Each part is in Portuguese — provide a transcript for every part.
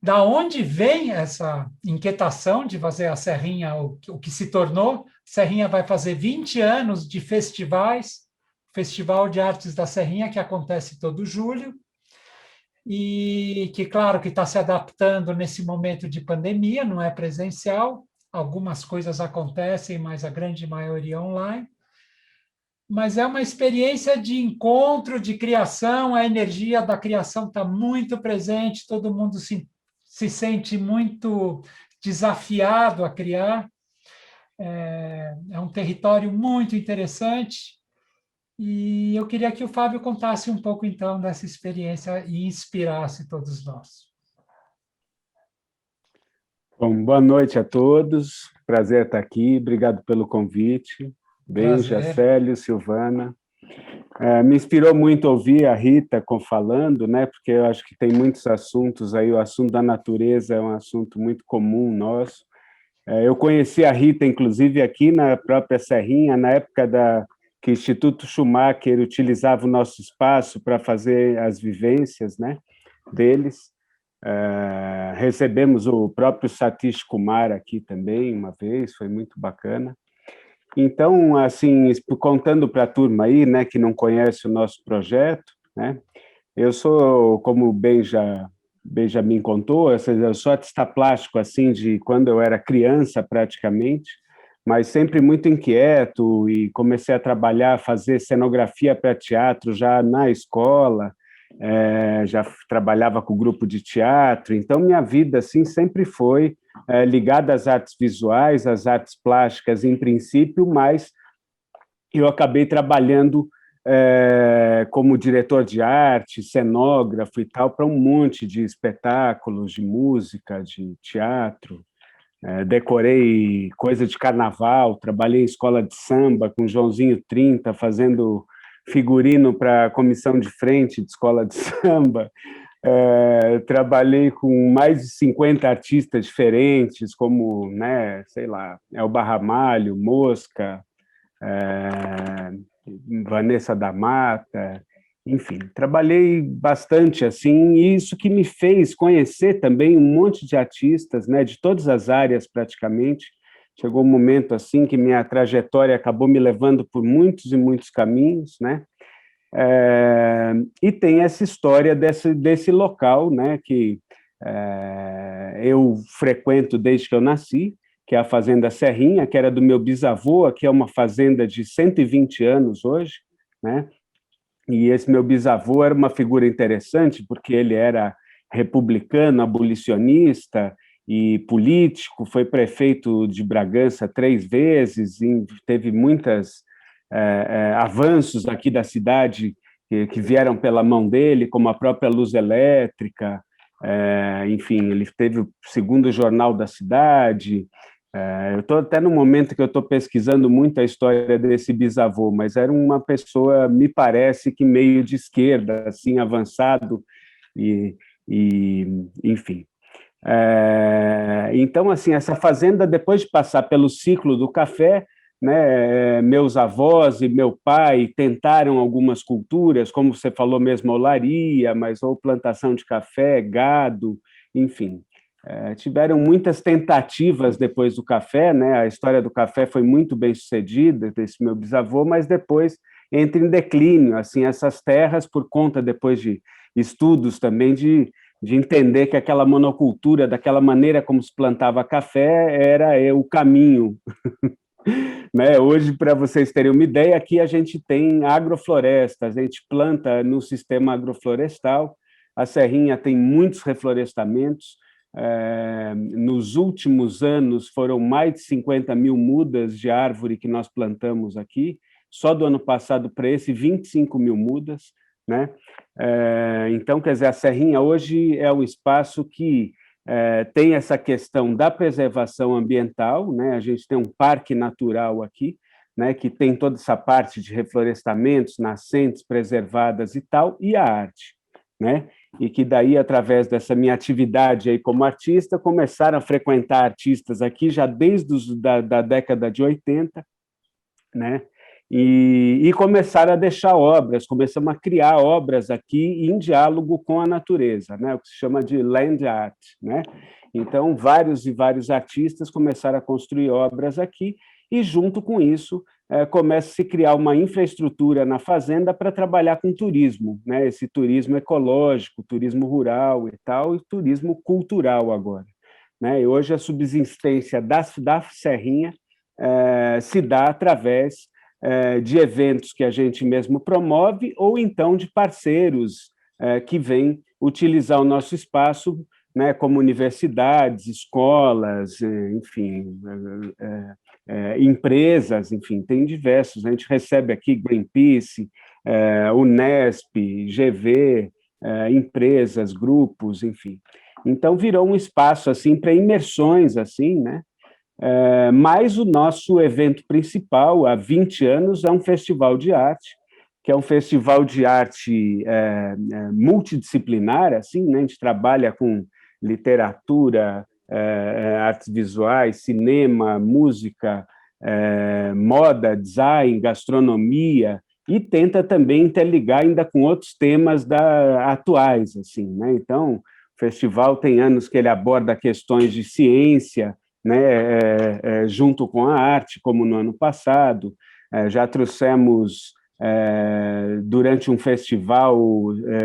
Da onde vem essa inquietação de fazer a Serrinha, o que se tornou? Serrinha vai fazer 20 anos de festivais, Festival de Artes da Serrinha, que acontece todo julho, e que, claro, que está se adaptando nesse momento de pandemia, não é presencial, algumas coisas acontecem, mas a grande maioria online. Mas é uma experiência de encontro, de criação, a energia da criação está muito presente, todo mundo se sente muito desafiado a criar. É um território muito interessante. E eu queria que o Fábio contasse um pouco, então, dessa experiência e inspirasse todos nós. Bom, boa noite a todos. Prazer estar aqui. Obrigado pelo convite. Benja, Prazer. Célio, Silvana. Me inspirou muito ouvir a Rita falando, né? Porque eu acho que tem muitos assuntos aí. O assunto da natureza é um assunto muito comum nosso. Eu conheci a Rita, inclusive, aqui na própria Serrinha, na época que o Instituto Schumacher utilizava o nosso espaço para fazer as vivências, né, deles. Recebemos o próprio Satish Kumar aqui também, uma vez, foi muito bacana. Então, assim, contando para a turma aí, né, que não conhece o nosso projeto, né, eu sou, como o Benjamin contou, eu sou artista plástico, assim, de quando eu era criança, praticamente, mas sempre muito inquieto e comecei a trabalhar, fazer cenografia para teatro já na escola, já trabalhava com o grupo de teatro, então minha vida, assim, sempre foi ligada às artes visuais, às artes plásticas, em princípio, mas eu acabei trabalhando como diretor de arte, cenógrafo e tal, para um monte de espetáculos, de música, de teatro. Decorei coisa de carnaval, trabalhei em escola de samba com Joãozinho 30, fazendo figurino para a comissão de frente de escola de samba. Trabalhei com mais de 50 artistas diferentes, como, né, sei lá, Elba Ramalho, Mosca, Vanessa da Mata, enfim, trabalhei bastante assim, e isso que me fez conhecer também um monte de artistas, né, de todas as áreas praticamente. Chegou um momento assim que minha trajetória acabou me levando por muitos e muitos caminhos, né? E tem essa história desse local, né, que eu frequento desde que eu nasci, que é a Fazenda Serrinha, que era do meu bisavô, que é uma fazenda de 120 anos hoje, né? E esse meu bisavô era uma figura interessante, porque ele era republicano, abolicionista e político, foi prefeito de Bragança 3 vezes, teve muitos avanços aqui da cidade que vieram pela mão dele, como a própria luz elétrica, enfim, ele teve o segundo jornal da cidade. Eu estou até no momento que eu estou pesquisando muito a história desse bisavô, mas era uma pessoa, me parece que meio de esquerda, assim, avançado, e, enfim. Então, assim, essa fazenda, depois de passar pelo ciclo do café, né, meus avós e meu pai tentaram algumas culturas, como você falou mesmo, olaria, mas ou plantação de café, gado, enfim. Tiveram muitas tentativas depois do café, né? A história do café foi muito bem sucedida desse meu bisavô, mas depois entra em declínio, assim, essas terras por conta depois de estudos também de entender que aquela monocultura, daquela maneira como se plantava café, era o caminho. Né? Hoje, para vocês terem uma ideia, aqui a gente tem agroflorestas, a gente planta no sistema agroflorestal, a Serrinha tem muitos reflorestamentos, nos últimos anos foram mais de 50 mil mudas de árvore que nós plantamos aqui, só do ano passado para esse, 25 mil mudas, né? Então, quer dizer, a Serrinha hoje é um espaço que tem essa questão da preservação ambiental, né? A gente tem um parque natural aqui, né, que tem toda essa parte de reflorestamentos, nascentes preservadas e tal, e a arte, né? E que daí, através dessa minha atividade aí como artista, começaram a frequentar artistas aqui já desde da década de 80, né? e começaram a deixar obras, começamos a criar obras aqui em diálogo com a natureza, né? O que se chama de land art, né? Então, vários e vários artistas começaram a construir obras aqui, e, junto com isso, começa a se criar uma infraestrutura na fazenda para trabalhar com turismo, né? Esse turismo ecológico, turismo rural e tal, e turismo cultural agora, né? E hoje a subsistência da Serrinha se dá através de eventos que a gente mesmo promove, ou então de parceiros que vêm utilizar o nosso espaço, né, como universidades, escolas, enfim, empresas, enfim, tem diversos. A gente recebe aqui Greenpeace, Unesp, GV, empresas, grupos, enfim. Então virou um espaço assim para imersões, assim, né? Mas o nosso evento principal, há 20 anos, é um festival de arte, que é um festival de arte multidisciplinar, assim, né? A gente trabalha com literatura, artes visuais, cinema, música, moda, design, gastronomia, e tenta também interligar ainda com outros temas atuais, assim, né? Então, o festival tem anos que ele aborda questões de ciência, né, junto com a arte, como no ano passado. Já trouxemos, durante um festival,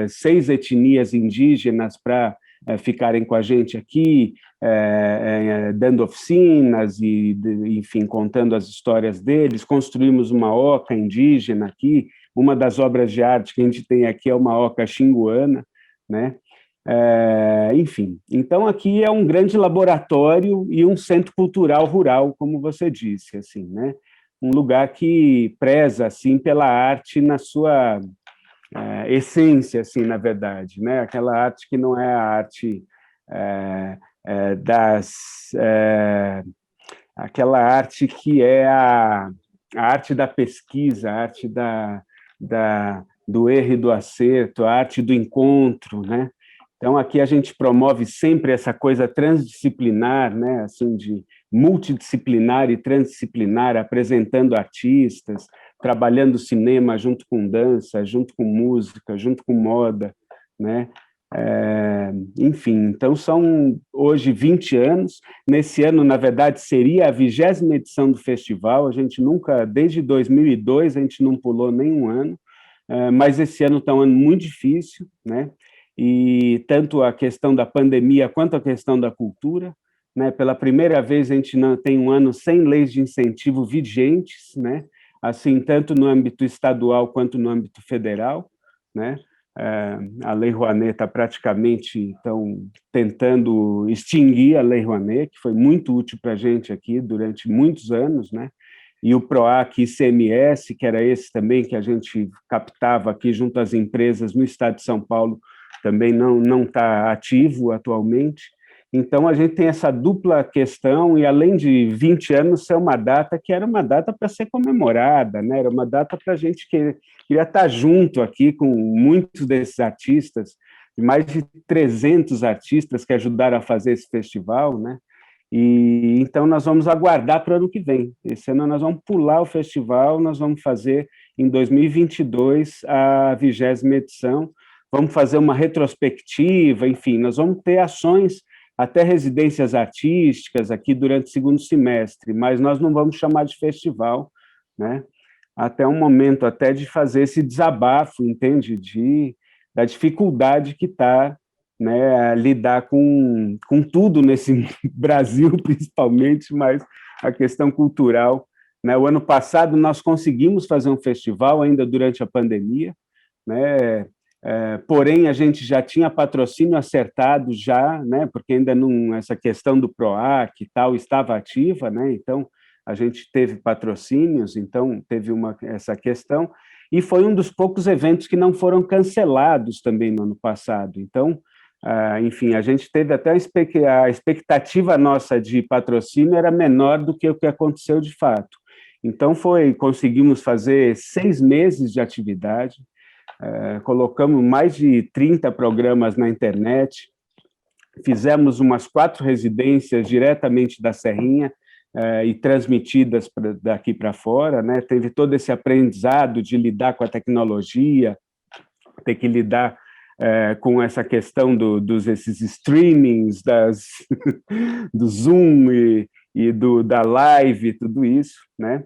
6 etnias indígenas para ficarem com a gente aqui, dando oficinas e, enfim, contando as histórias deles. Construímos uma oca indígena aqui. Uma das obras de arte que a gente tem aqui é uma oca xinguana, né? Enfim, então aqui é um grande laboratório e um centro cultural rural, como você disse, assim, né? Um lugar que preza assim pela arte na sua essência, assim, na verdade, né? Aquela arte que não é a arte aquela arte que é a arte da pesquisa, a arte do erro e do acerto, a arte do encontro, né? Então, aqui a gente promove sempre essa coisa transdisciplinar, né? Assim, de multidisciplinar e transdisciplinar, apresentando artistas, trabalhando cinema junto com dança, junto com música, junto com moda, né? Enfim, então são hoje 20 anos. Nesse ano, na verdade, seria a 20ª edição do festival. A gente nunca, desde 2002, a gente não pulou nenhum ano, mas esse ano está um ano muito difícil, né? E tanto a questão da pandemia quanto a questão da cultura, né? Pela primeira vez a gente não tem um ano sem leis de incentivo vigentes, né? Assim, tanto no âmbito estadual quanto no âmbito federal, né? A Lei Rouanet está praticamente tentando extinguir a Lei Rouanet, que foi muito útil para a gente aqui durante muitos anos, né? E o PROAC ICMS, que era esse também que a gente captava aqui junto às empresas no estado de São Paulo, também não está ativo atualmente. Então, a gente tem essa dupla questão, e além de 20 anos ser uma data que era uma data para ser comemorada, né? Era uma data para a gente que queria estar junto aqui com muitos desses artistas, mais de 300 artistas que ajudaram a fazer esse festival, né? E então nós vamos aguardar para o ano que vem. Esse ano nós vamos pular o festival, nós vamos fazer em 2022 a 20ª edição, vamos fazer uma retrospectiva, enfim, nós vamos ter ações, até residências artísticas aqui durante o segundo semestre, mas nós não vamos chamar de festival, né? Até um momento até de fazer esse desabafo, entende? Da dificuldade que está, né, lidar com tudo nesse Brasil, principalmente, mas a questão cultural, né? O ano passado nós conseguimos fazer um festival ainda durante a pandemia, né? Porém, a gente já tinha patrocínio acertado já, né? Porque ainda não, essa questão do PROAC e tal estava ativa, né? Então, a gente teve patrocínios, então teve essa questão, e foi um dos poucos eventos que não foram cancelados também no ano passado. Então, enfim, a gente teve até a expectativa nossa de patrocínio era menor do que o que aconteceu de fato. Então, conseguimos fazer 6 meses de atividade, colocamos mais de 30 programas na internet, fizemos umas 4 residências diretamente da Serrinha, e transmitidas daqui para fora, né? Teve todo esse aprendizado de lidar com a tecnologia, ter que lidar com essa questão dos esses streamings, do Zoom da live, tudo isso, né?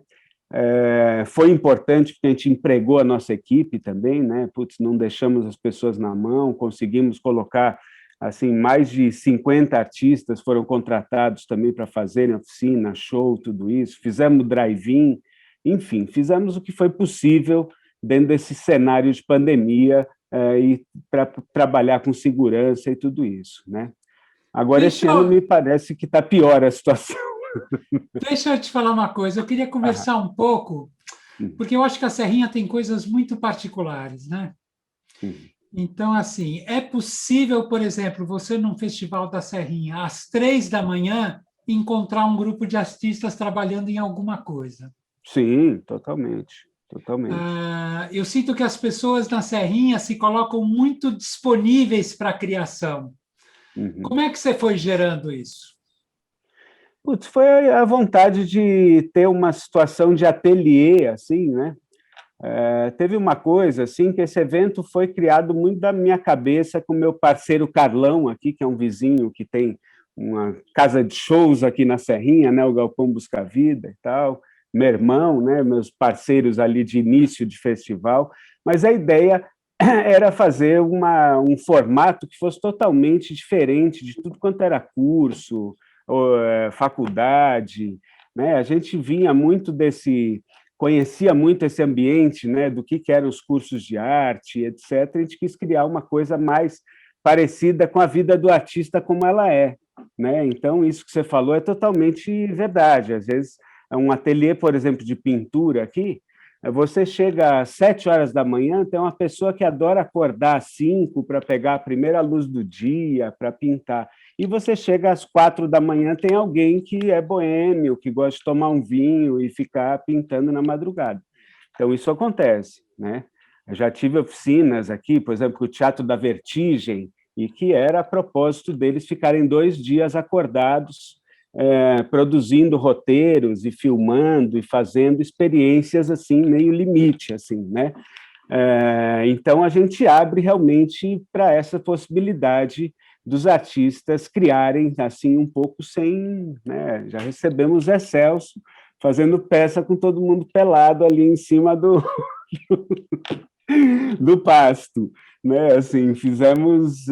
Foi importante porque a gente empregou a nossa equipe também, né? Putz, não deixamos as pessoas na mão, conseguimos colocar assim mais de 50 artistas foram contratados também para fazerem oficina, show, tudo isso. Fizemos drive-in, enfim, fizemos o que foi possível dentro desse cenário de pandemia e para trabalhar com segurança e tudo isso, né? Agora, esse ano me parece que está pior a situação. Deixa eu te falar uma coisa, eu queria conversar um pouco, porque eu acho que a Serrinha tem coisas muito particulares, né? Então, assim, é possível, por exemplo, você num festival da Serrinha, às 3 da manhã, encontrar um grupo de artistas trabalhando em alguma coisa. Sim, totalmente. Totalmente. Eu sinto que as pessoas na Serrinha se colocam muito disponíveis para a criação. Como é que você foi gerando isso? Putz, foi a vontade de ter uma situação de ateliê, assim, né? Teve uma coisa, assim, que esse evento foi criado muito da minha cabeça com meu parceiro Carlão aqui, que é um vizinho que tem uma casa de shows aqui na Serrinha, né? O Galpão Busca Vida e tal. Meu irmão, né? Meus parceiros ali de início de festival. Mas a ideia era fazer um formato que fosse totalmente diferente de tudo quanto era curso, faculdade, né? A gente vinha muito conhecia muito esse ambiente, né, do que eram os cursos de arte, etc. A gente quis criar uma coisa mais parecida com a vida do artista como ela é, né? Então, isso que você falou é totalmente verdade. Às vezes, um ateliê, por exemplo, de pintura aqui, você chega às 7 horas da manhã, tem uma pessoa que adora acordar às 5 para pegar a primeira luz do dia, para pintar. E você chega às 4 da manhã, tem alguém que é boêmio, que gosta de tomar um vinho e ficar pintando na madrugada. Então, isso acontece, né? Eu já tive oficinas aqui, por exemplo, o Teatro da Vertigem, e que era a propósito deles ficarem 2 dias acordados, produzindo roteiros e filmando e fazendo experiências assim meio limite, assim, né? Então a gente abre realmente para essa possibilidade dos artistas criarem assim um pouco sem, né? Já recebemos Zé Celso fazendo peça com todo mundo pelado ali em cima do pasto, né? Assim, fizemos,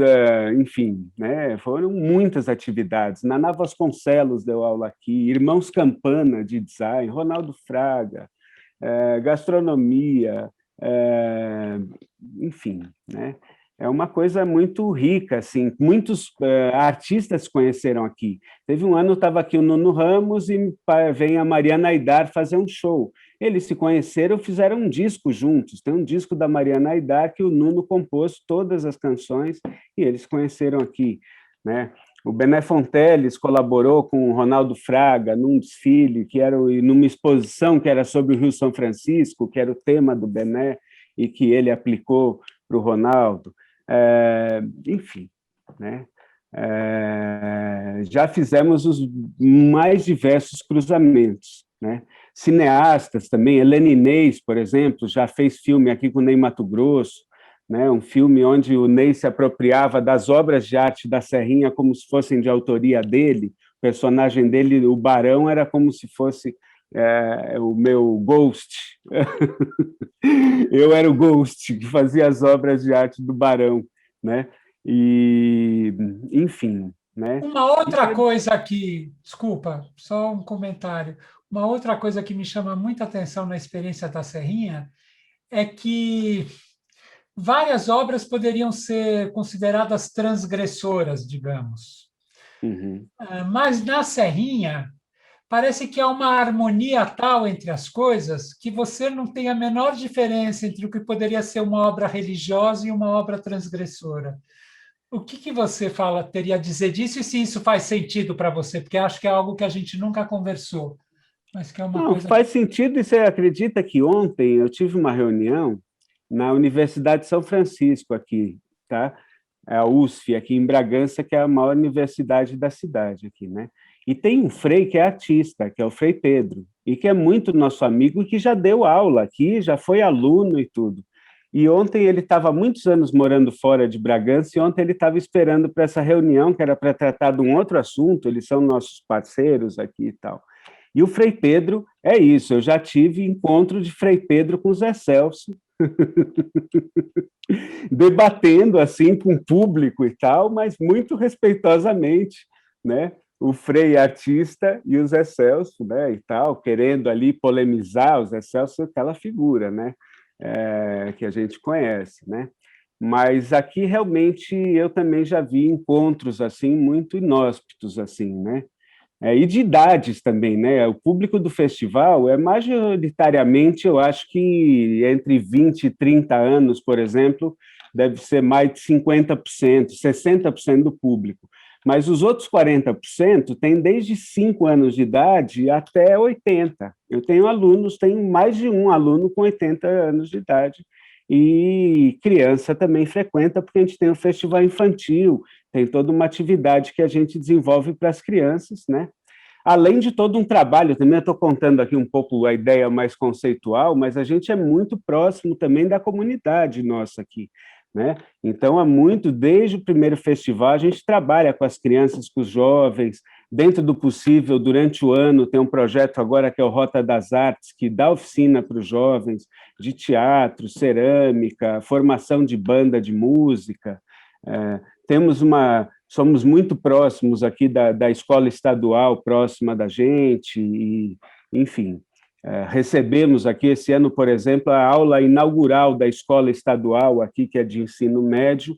enfim, né? Foram muitas atividades. Naná Vasconcelos deu aula aqui, Irmãos Campana de design, Ronaldo Fraga, gastronomia, enfim, né? É uma coisa muito rica, assim. Muitos artistas se conheceram aqui. Teve um ano, estava aqui o Nuno Ramos e vem a Mariana Aidar fazer um show. Eles se conheceram, fizeram um disco juntos. Tem um disco da Mariana Aidar que o Nuno compôs todas as canções e eles se conheceram aqui, né? O Bené Fonteles colaborou com o Ronaldo Fraga num desfile, numa exposição que era sobre o Rio São Francisco, que era o tema do Bené, e que ele aplicou para o Ronaldo. Enfim, né? Já fizemos os mais diversos cruzamentos, né? Cineastas também, Helena Inês, por exemplo, já fez filme aqui com o Ney Matogrosso, né? Um filme onde o Ney se apropriava das obras de arte da Serrinha como se fossem de autoria dele. O personagem dele, o Barão, era como se fosse o meu Ghost. Eu era o Ghost, que fazia as obras de arte do Barão, né? E, enfim, né? Uma outra coisa que, desculpa, só um comentário. Uma outra coisa que me chama muita atenção na experiência da Serrinha é que várias obras poderiam ser consideradas transgressoras, digamos. Mas na Serrinha, parece que há uma harmonia tal entre as coisas que você não tem a menor diferença entre o que poderia ser uma obra religiosa e uma obra transgressora. O que você teria a dizer disso e se isso faz sentido para você? Porque acho que é algo que a gente nunca conversou, mas que é uma Não, coisa... faz sentido, e você acredita que ontem eu tive uma reunião na Universidade de São Francisco aqui, tá? a USF, aqui em Bragança, que é a maior universidade da cidade aqui, né? E tem um frei que é artista, que é o Frei Pedro, e que é muito nosso amigo e que já deu aula aqui, já foi aluno e tudo. E ontem ele estava há muitos anos morando fora de Bragança, e ontem ele estava esperando para essa reunião, que era para tratar de um outro assunto, eles são nossos parceiros aqui e tal. E o Frei Pedro é isso, eu já tive encontro de Frei Pedro com o Zé Celso, debatendo assim com o público e tal, mas muito respeitosamente, né? O Frei artista e o Zé Celso, né? E tal, querendo ali polemizar, o Zé Celso é aquela figura, né? Que a gente conhece, né? Mas aqui realmente eu também já vi encontros assim muito inóspitos assim, né? E de idades também, né? O público do festival é majoritariamente, eu acho que entre 20 e 30 anos, por exemplo, deve ser mais de 50%, 60% do público. Mas os outros 40% têm desde 5 anos de idade até 80. Eu tenho alunos, tenho mais de um aluno com 80 anos de idade, e criança também frequenta, porque a gente tem o festival infantil, tem toda uma atividade que a gente desenvolve para as crianças, né? Além de todo um trabalho, também estou contando aqui um pouco a ideia mais conceitual, mas a gente é muito próximo também da comunidade nossa aqui, né? Então, há muito, desde o primeiro festival, a gente trabalha com as crianças, com os jovens, dentro do possível, durante o ano, tem um projeto agora que é o Rota das Artes, que dá oficina para os jovens de teatro, cerâmica, formação de banda de música. Temos somos muito próximos aqui da escola estadual, próxima da gente, e, enfim, recebemos aqui esse ano, por exemplo, a aula inaugural da escola estadual aqui, que é de ensino médio.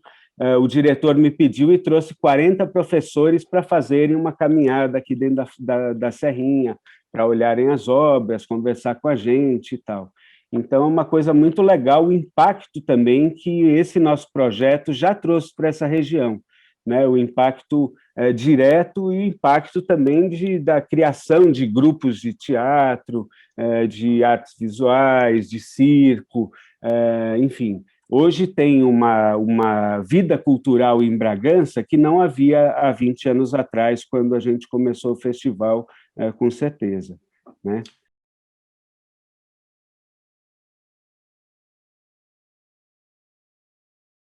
O diretor me pediu e trouxe 40 professores para fazerem uma caminhada aqui dentro da Serrinha, para olharem as obras, conversar com a gente e tal. Então, é uma coisa muito legal o impacto também que esse nosso projeto já trouxe para essa região, né? O impacto direto e o impacto também da criação de grupos de teatro, de artes visuais, de circo, enfim. Hoje tem uma vida cultural em Bragança que não havia há 20 anos atrás, quando a gente começou o festival, com certeza, né?